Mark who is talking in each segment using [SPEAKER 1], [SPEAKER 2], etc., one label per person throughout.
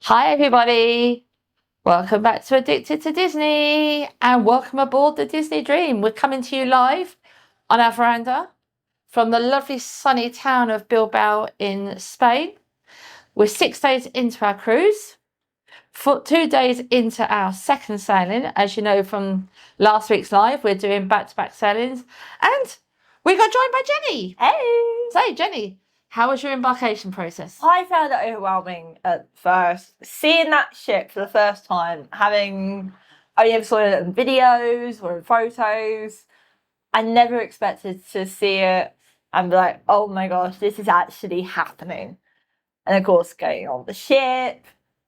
[SPEAKER 1] Hi everybody, welcome back to Addicted to Disney and welcome aboard the Disney Dream. We're coming to you live on our veranda from the lovely sunny town of Bilbao in Spain. We're 6 days into our cruise, 2 days into our second sailing. As you know from last week's live, we're doing back-to-back sailings and we got joined by Jenny.
[SPEAKER 2] Hey!
[SPEAKER 1] So Jenny, how was your embarkation process?
[SPEAKER 2] I found it overwhelming at first. Seeing that ship for the first time, having only ever saw it in videos or in photos, I never expected to see it and be like, oh my gosh, this is actually happening. And of course, going on the ship,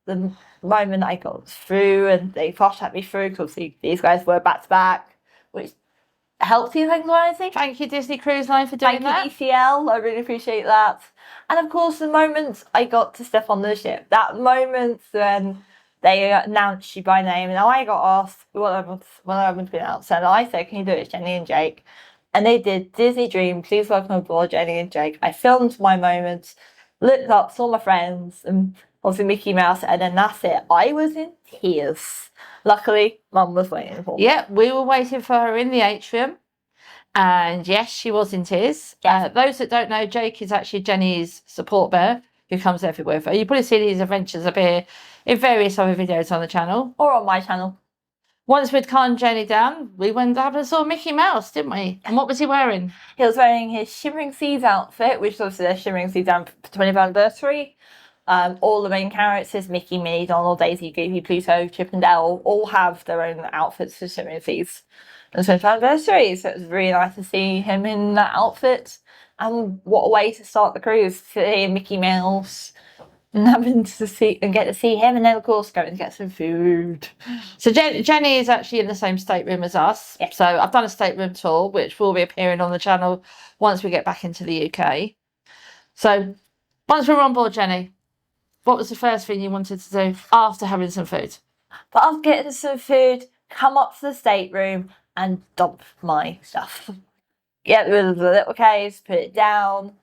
[SPEAKER 2] the moment I got through and they fast-tracked me through, because these guys were back-to-back, which helped you, I think.
[SPEAKER 1] Thank you, Disney Cruise Line, for doing that.
[SPEAKER 2] Thank you, DCL. I really appreciate that. And of course, the moment I got to step on the ship, that moment when they announced you by name, and I got asked what I want to be announced, and I said, "Can you do it, Jenny and Jake?" And they did. Disney Dream, please welcome aboard, Jenny and Jake. I filmed my moment, looked up, saw my friends, and obviously Mickey Mouse, and then that's it. I was in tears. Luckily, Mum was waiting for me.
[SPEAKER 1] Yep, we were waiting for her in the atrium. And yes, she was in tears.
[SPEAKER 2] Yes.
[SPEAKER 1] Those that don't know, Jake is actually Jenny's support bear who comes everywhere with her. You probably see these adventures appear in various other videos on the channel.
[SPEAKER 2] Or on my channel.
[SPEAKER 1] Once we'd calmed Jenny down, we went up and saw Mickey Mouse, didn't we? And what was he wearing?
[SPEAKER 2] He was wearing his Shimmering Seas outfit, which is obviously their Shimmering Seas down for 20th anniversary. All the main characters, Mickey, Minnie, Donald, Daisy, Goofy, Pluto, Chip and Dale, all have their own outfits for Shimmering Seas. And 20th anniversary, so it was really nice to see him in that outfit. And what a way to start the cruise, seeing Mickey Mouse and having to see and get to see him, and then of course going to get some food.
[SPEAKER 1] So Jenny is actually in the same stateroom as us.
[SPEAKER 2] Yes.
[SPEAKER 1] So I've done a stateroom tour, which will be appearing on the channel once we get back into the UK. So once we were on board, Jenny, what was the first thing you wanted to do after having some food?
[SPEAKER 2] But after getting some food, come up to the stateroom and dump my stuff. Get rid of the little case, put it down,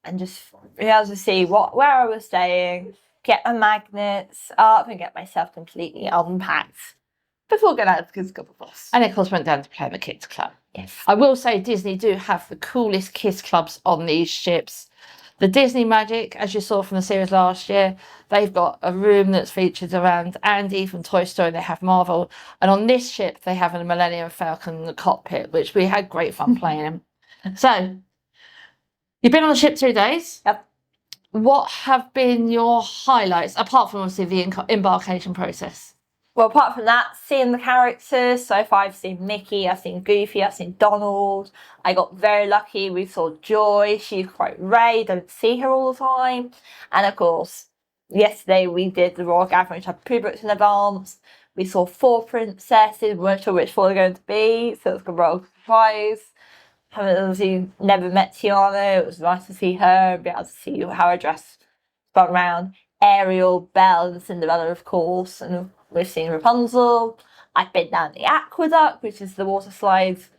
[SPEAKER 2] and just be able to see where I was staying, get my magnets up and get myself completely unpacked before going out to the Kids Club, of course.
[SPEAKER 1] And of course went down to play in the Kids Club.
[SPEAKER 2] Yes.
[SPEAKER 1] I will say Disney do have the coolest kids clubs on these ships. The Disney Magic, as you saw from the series last year, they've got a room that's featured around Andy from Toy Story. They have Marvel. And on this ship, they have a Millennium Falcon cockpit, which we had great fun playing in. So, you've been on the ship 2 days.
[SPEAKER 2] Yep.
[SPEAKER 1] What have been your highlights, apart from obviously the embarkation process?
[SPEAKER 2] Well, apart from that, seeing the characters, so far I've seen Mickey, I've seen Goofy, I've seen Donald. I got very lucky. We saw Joy. She's quite rare. Don't see her all the time. And of course, yesterday we did the Royal Gathering, which I pre-booked in advance. We saw 4 princesses. We weren't sure which 4 they're going to be, so it was a royal surprise. Haven't obviously never met Tiana. It was nice to see her and be able to see how her dress spun around. Ariel, Belle, and Cinderella, of course, and we've seen Rapunzel. I've been down the aqueduct, which is the water slides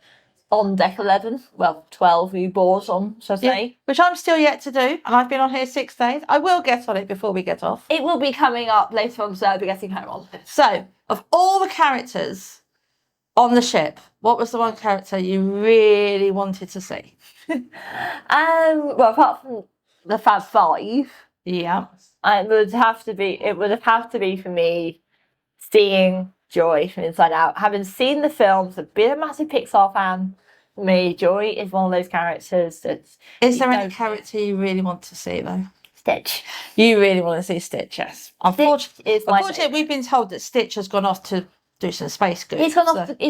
[SPEAKER 2] on deck 11. Well, 12 we board on, shall I say.
[SPEAKER 1] Which I'm still yet to do, and I've been on here 6 days. I will get on it before we get off.
[SPEAKER 2] It will be coming up later on, so I'll be getting home on it.
[SPEAKER 1] So, of all the characters on the ship, what was the one character you really wanted to see?
[SPEAKER 2] Well, apart from the Fab Five,
[SPEAKER 1] Yeah.
[SPEAKER 2] it would have to be for me seeing Joy from Inside Out. Having seen the films, I've been a massive Pixar fan. For me, Joy is one of those characters that...
[SPEAKER 1] Is there any character you really want to see, though?
[SPEAKER 2] Stitch.
[SPEAKER 1] You really want to see Stitch, yes. Unfortunately,
[SPEAKER 2] Stitch
[SPEAKER 1] we've been told that Stitch has gone off to do some space goods.
[SPEAKER 2] He's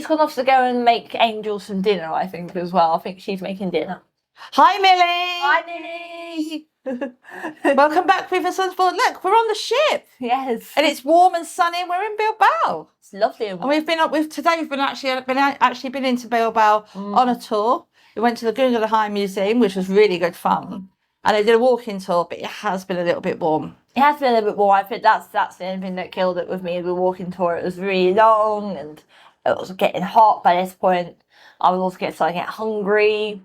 [SPEAKER 2] gone off to go and make Angel some dinner, I think, as well. I think she's making dinner.
[SPEAKER 1] Hi, Millie!
[SPEAKER 2] Hi, Lily!
[SPEAKER 1] Welcome back with us on board. Look, we're on the ship.
[SPEAKER 2] Yes.
[SPEAKER 1] And it's warm and sunny and we're in Bilbao.
[SPEAKER 2] It's lovely.
[SPEAKER 1] And we've been actually been into Bilbao on a tour. We went to the Guggenheim Museum, which was really good fun. And I did a walking tour, but it has been a little bit warm.
[SPEAKER 2] It has been a little bit warm. I think that's the only thing that killed it with me, the walking tour. It was really long and it was getting hot by this point. I was also starting to get hungry.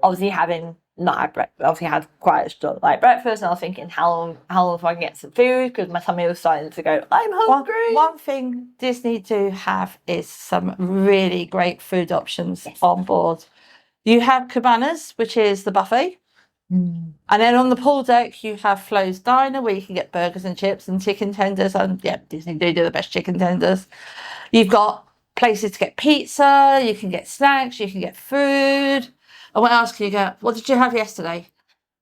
[SPEAKER 2] Obviously having not had breakfast. Obviously, I had quite a strong like breakfast, and I was thinking, how long if I can get some food, because my tummy was starting to go, I'm hungry.
[SPEAKER 1] One thing Disney do have is some really great food options on board. You have Cabanas, which is the buffet. And then on the pool deck, you have Flo's Diner, where you can get burgers and chips and chicken tenders. And yeah, Disney do the best chicken tenders. You've got places to get pizza, you can get snacks, you can get food. And what else can you get? What did you have yesterday?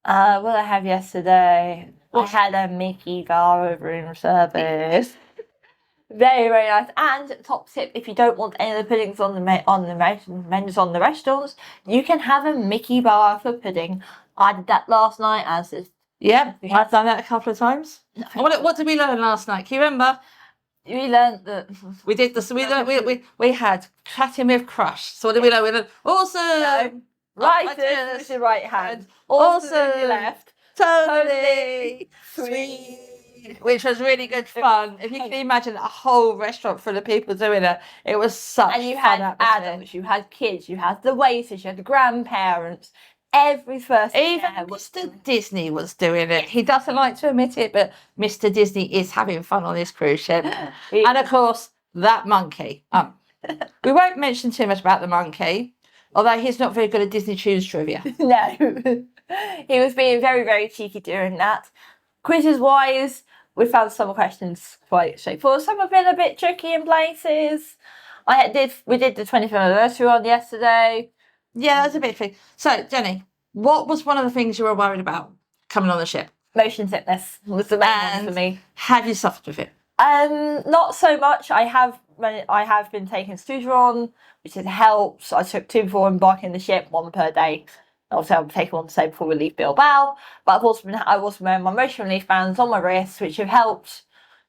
[SPEAKER 2] What did I have yesterday? I had a Mickey bar with room service. Very, very nice. And top tip, if you don't want any of the puddings on the menus on the restaurants, you can have a Mickey bar for pudding. I did that last night, as is.
[SPEAKER 1] Yep, I've done that a couple of times. What did we learn last night? Can you remember?
[SPEAKER 2] We learned that
[SPEAKER 1] we did this. We had chatting with Crush. So what did we learn? We learned awesome.
[SPEAKER 2] Right with your right hand. Awesome with your left.
[SPEAKER 1] Totally sweet. Which was really good fun. If you can imagine a whole restaurant full of people doing it was such fun.
[SPEAKER 2] And you had adults, you had kids, you had the waiters, you had the grandparents. Every person.
[SPEAKER 1] Even Mr. Disney was doing it. He doesn't like to admit it, but Mr. Disney is having fun on his cruise ship. And of course, that monkey. We won't mention too much about the monkey, although he's not very good at Disney Tunes trivia.
[SPEAKER 2] No. He was being very, very cheeky during that. Quizzes wise, we found some questions quite straightforward. Some have been a bit tricky in places. We did the 25th anniversary one yesterday.
[SPEAKER 1] Yeah, that's a bit tricky. So, Jenny, what was one of the things you were worried about coming on the ship?
[SPEAKER 2] Motion sickness was the main one for me.
[SPEAKER 1] Have you suffered with it?
[SPEAKER 2] Not so much. I have been taking Studeron, which has helped. I took 2 before embarking the ship, 1 per day. Obviously, I'll take 1 to say before we leave Bilbao. But I've also wearing my motion relief bands on my wrists, which have helped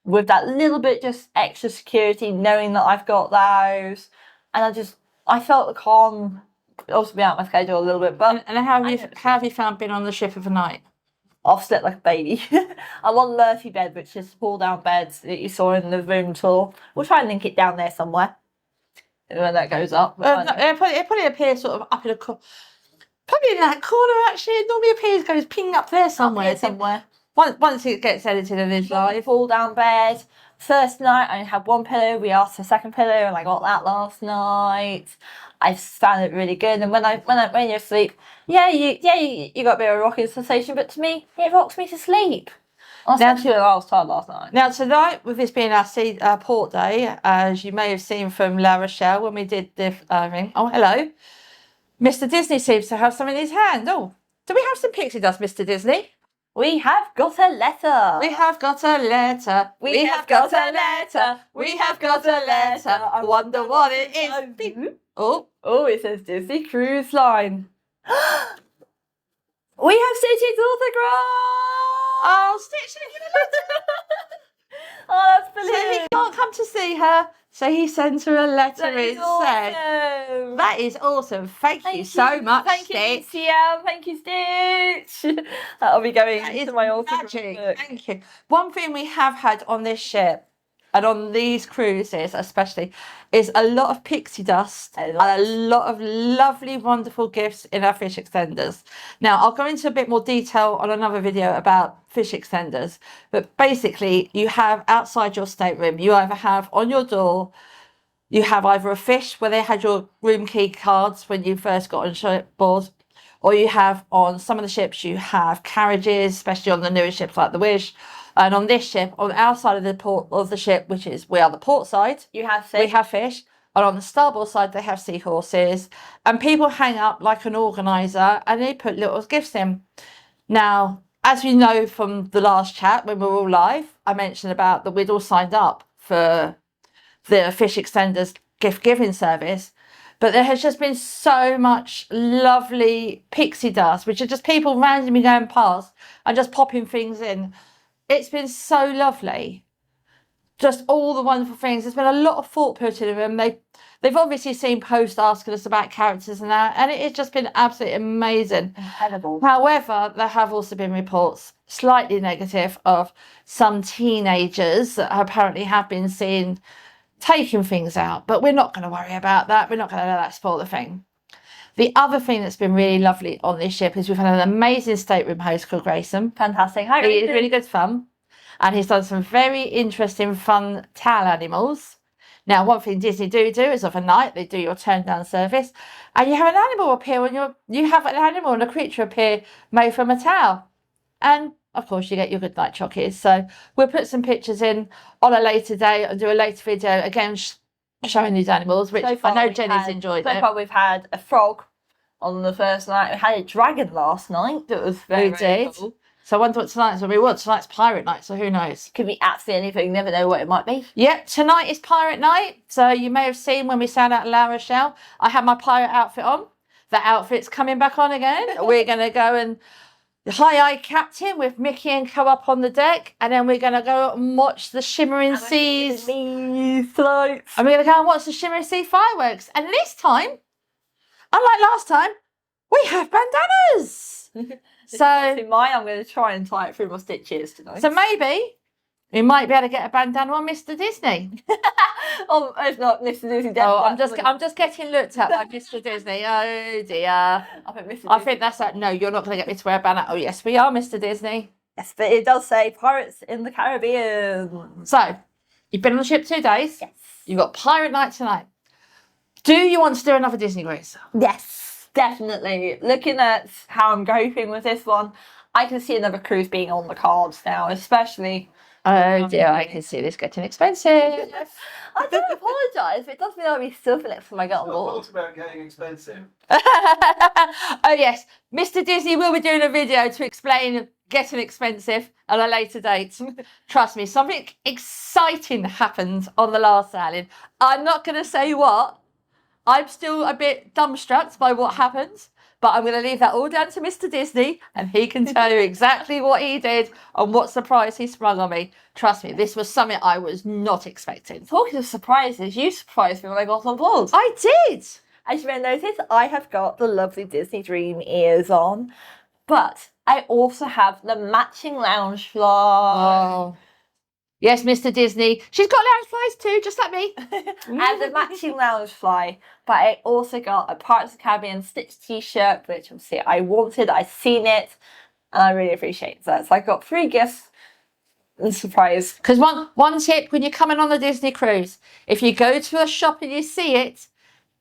[SPEAKER 2] with that little bit just extra security, knowing that I've got those. And I felt calm. Also be out of my schedule a little bit, but
[SPEAKER 1] and how have you found being on the ship overnight?
[SPEAKER 2] I've slept like a baby. I'm on Murphy bed, which is pull down beds that you saw in the room tour. We'll try and link it down there somewhere when that goes up.
[SPEAKER 1] It probably appears sort of up in a corner. Probably in that corner actually. It normally goes ping up there somewhere. Once it gets edited and is live.
[SPEAKER 2] Pull down bed. First night I only had 1 pillow. We asked for a second pillow, and I got that last night. I found it really good. And when you're asleep, you got a bit of a rocking sensation, but to me, it rocks me to sleep. Especially when I was tired last night.
[SPEAKER 1] Now tonight, with this being our port day, as you may have seen from La Rochelle when we did the thing. Oh, hello. Mr. Disney seems to have something in his hand. Oh, do we have some pixie dust, Mr. Disney?
[SPEAKER 2] We have got a letter.
[SPEAKER 1] We have got a letter.
[SPEAKER 2] We have got a letter. We have got a letter.
[SPEAKER 1] I wonder what it is. Oh,
[SPEAKER 2] it says Disney Cruise Line. We have Stitch's autograph.
[SPEAKER 1] Oh, Stitch!
[SPEAKER 2] Oh, that's brilliant.
[SPEAKER 1] So he can't come to see her, so he sends her a letter instead.
[SPEAKER 2] Awesome.
[SPEAKER 1] That is awesome. Thank you so much,
[SPEAKER 2] Thank
[SPEAKER 1] Stitch.
[SPEAKER 2] You, CM. Thank you, Stitch. That'll be going into my autograph book.
[SPEAKER 1] Thank you. One thing we have had on this ship, and on these cruises especially, is a lot of pixie dust and a lot of lovely, wonderful gifts in our fish extenders. Now, I'll go into a bit more detail on another video about fish extenders, but basically you have outside your stateroom, you either have on your door, you have either a fish where they had your room key cards when you first got on ship board, or you have on some of the ships, you have carriages, especially on the newer ships like the Wish. And on this ship, on our side of the port of the ship, which is we are the port side,
[SPEAKER 2] you have fish.
[SPEAKER 1] We have fish. And on the starboard side, they have seahorses. And people hang up like an organiser and they put little gifts in. Now, as you know from the last chat when we were all live, I mentioned about that we'd all signed up for the Fish Extenders gift giving service. But there has just been so much lovely pixie dust, which are just people randomly going past and just popping things in. It's been so lovely. Just all the wonderful things. There's been a lot of thought put into them. They've obviously seen posts asking us about characters and that, and it's just been absolutely amazing.
[SPEAKER 2] Incredible.
[SPEAKER 1] However, there have also been reports, slightly negative, of some teenagers that apparently have been seen taking things out. But we're not going to worry about that. We're not going to let that spoil the thing. The other thing that's been really lovely on this ship is we've had an amazing stateroom host called Grayson.
[SPEAKER 2] Fantastic. Hi,
[SPEAKER 1] He is
[SPEAKER 2] Grayson.
[SPEAKER 1] really good fun. And he's done some very interesting, fun towel animals. Now, one thing Disney do is of a night, they do your turn down service. And you have an animal appear when you have an animal and a creature appear made from a towel. And of course, you get your good night chockies. So we'll put some pictures in on a later day and do a later video again showing these animals, which I know Jenny's enjoyed.
[SPEAKER 2] So far, we've had a frog on the first night. We had a dragon last night. That was very cool.
[SPEAKER 1] So I wonder what tonight's will be. Well, tonight's pirate night, so who knows?
[SPEAKER 2] Could be absolutely anything. You never know what it might be.
[SPEAKER 1] Yep, tonight is pirate night. So you may have seen when we sang out La Rochelle, I had my pirate outfit on. That outfit's coming back on again. We're going to go and high captain with Mickey and Co up on the deck, and then we're going to go and watch the Shimmering Seas
[SPEAKER 2] floats.
[SPEAKER 1] And we're going to go and watch the Shimmering Sea fireworks. And this time, unlike last time, we have bandanas. So
[SPEAKER 2] in mine, I'm going to try and tie it through my stitches tonight.
[SPEAKER 1] So maybe we might be able to get a bandana on Mr. Disney.
[SPEAKER 2] Oh, if not Mr. Disney.
[SPEAKER 1] Oh, I'm just getting looked at by Mr. Disney. Oh dear. I think that's that. No, you're not going to get me to wear a bandana. Oh yes, we are, Mr. Disney.
[SPEAKER 2] Yes, but it does say Pirates in the Caribbean.
[SPEAKER 1] So you've been on the ship 2 days.
[SPEAKER 2] Yes.
[SPEAKER 1] You've got pirate night tonight. Do you want to do another Disney cruise?
[SPEAKER 2] Yes. Definitely. Looking at how I'm coping with this one, I can see another cruise being on the cards now, especially.
[SPEAKER 1] Oh dear, I can see this getting expensive.
[SPEAKER 2] I don't apologise, but it does mean I'll be stuffing it when I get on board.
[SPEAKER 3] It's about getting expensive.
[SPEAKER 1] Oh yes, Mr. Disney will be doing a video to explain getting expensive at a later date. Trust me, something exciting happened on the last sailing. I'm not going to say what. I'm still a bit dumbstruck by what happened, but I'm going to leave that all down to Mr. Disney, and he can tell you exactly what he did and what surprise he sprung on me. Trust me, this was something I was not expecting.
[SPEAKER 2] Talking of surprises, you surprised me when I got on board.
[SPEAKER 1] I did.
[SPEAKER 2] As you may notice, I have got the lovely Disney Dream ears on, but I also have the matching lounge fly.
[SPEAKER 1] Oh. Yes, Mr. Disney. She's got lounge flies too, just like me.
[SPEAKER 2] And the matching lounge fly, but I also got a Pirates of the Caribbean Stitch t-shirt, which obviously I wanted, I've seen it, and I really appreciate that. So I got 3 gifts and surprise.
[SPEAKER 1] Because one tip when you're coming on the Disney cruise, if you go to a shop and you see it,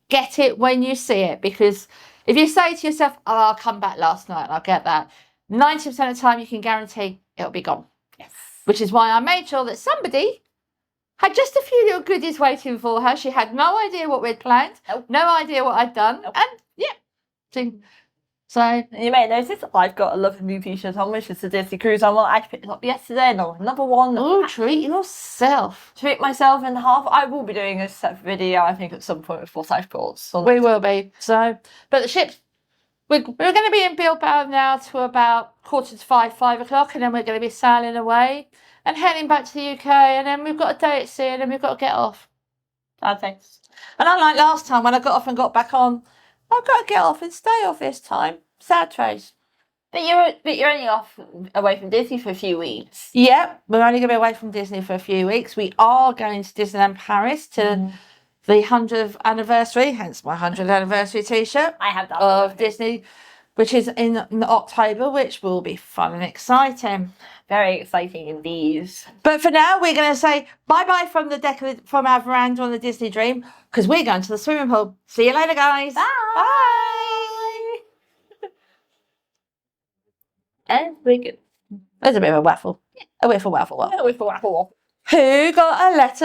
[SPEAKER 1] get it when you see it. Because if you say to yourself, oh, I'll come back last night and I'll get that, 90% of the time you can guarantee it'll be gone.
[SPEAKER 2] Yes.
[SPEAKER 1] Which is why I made sure that somebody had just a few little goodies waiting for her. She had no idea what we'd planned, no idea what I'd done, and yeah. So
[SPEAKER 2] you may notice I've got a lovely new t-shirt on, which is the Disney Cruise on. I picked it up yesterday, and another one.
[SPEAKER 1] Oh, treat yourself.
[SPEAKER 2] Treat myself in half. I will be doing a separate video, I think, at some point before I've got. So
[SPEAKER 1] we will be. So, but the ship's. We're going to be in Bilbao now to about 4:45, 5 o'clock, and then we're going to be sailing away and heading back to the UK, and then we've got a day at sea, and then we've got to get off.
[SPEAKER 2] Bad things.
[SPEAKER 1] And unlike last time when I got off and got back on, I've got to get off and stay off this time. Sad face.
[SPEAKER 2] But you're only off away from Disney for a few weeks.
[SPEAKER 1] Yeah, we're only going to be away from Disney for a few weeks. We are going to Disneyland Paris to the 100th anniversary, hence my 100th anniversary t-shirt.
[SPEAKER 2] I have that
[SPEAKER 1] of Disney, which is in October, which will be fun and exciting.
[SPEAKER 2] Very exciting indeed.
[SPEAKER 1] But for now, we're going to say bye-bye from the deck from our veranda on the Disney Dream, because we're going to the swimming pool. See you later, guys.
[SPEAKER 2] Bye.
[SPEAKER 1] Bye.
[SPEAKER 2] And we're good.
[SPEAKER 1] There's a bit of a waffle. A whiffle waffle waffle.
[SPEAKER 2] A whiffle waffle.
[SPEAKER 1] Who got a letter